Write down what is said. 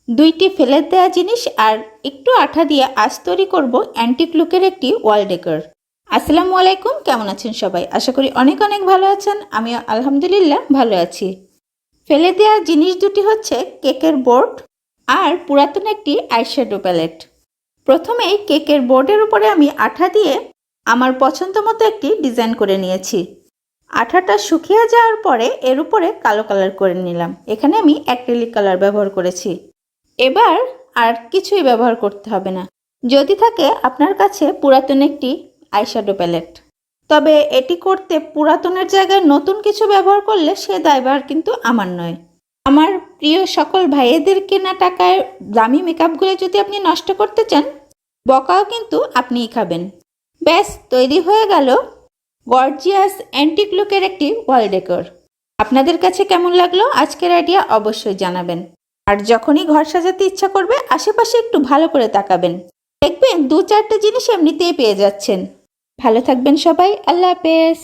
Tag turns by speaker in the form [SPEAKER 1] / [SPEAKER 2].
[SPEAKER 1] দুইটি ফেলে দেওয়া জিনিস আর একটু আঠা দিয়ে আজ তৈরি করব অ্যান্টিক লুকের একটি ওয়াল ডেকোর। আসসালামু আলাইকুম, কেমন আছেন সবাই? আশা করি অনেক অনেক ভালো আছেন। আমিও আলহামদুলিল্লাহ ভালো আছি। ফেলে দেওয়া জিনিস দুটি হচ্ছে কেকের বোর্ড আর পুরাতন একটি আইশ্যাডো প্যালেট। প্রথমেই কেকের বোর্ডের উপরে আমি আঠা দিয়ে আমার পছন্দ মতো একটি ডিজাইন করে নিয়েছি। আঠাটা শুকিয়ে যাওয়ার পরে এর উপরে কালো কালার করে নিলাম। এখানে আমি অ্যাক্রিলিক কালার ব্যবহার করেছি। এবার আর কিছুই ব্যবহার করতে হবে না, যদি থাকে আপনার কাছে পুরাতন একটি আইশ্যাডো প্যালেট। তবে এটি করতে পুরাতনের জায়গায় নতুন কিছু ব্যবহার করলে সে দায়ভার কিন্তু আমার নয়। আমার প্রিয় সকল ভাইয়েদের কেনা টাকায় দামি মেকআপগুলো যদি আপনি নষ্ট করতে চান, বকাও কিন্তু আপনিই খাবেন। ব্যাস, তৈরি হয়ে গেল গর্জিয়াস অ্যান্টিক লুকের একটি ওয়াল ডেকোর। আপনাদের কাছে কেমন লাগলো আজকের আইডিয়া অবশ্যই জানাবেন। আর যখনই ঘর সাজাতে ইচ্ছা করবে আশেপাশে একটু ভালো করে তাকাবেন, দেখবেন 2-4টা জিনিস এমনিতেই পেয়ে যাচ্ছেন। ভালো থাকবেন সবাই, আল্লাহ হাফেজ।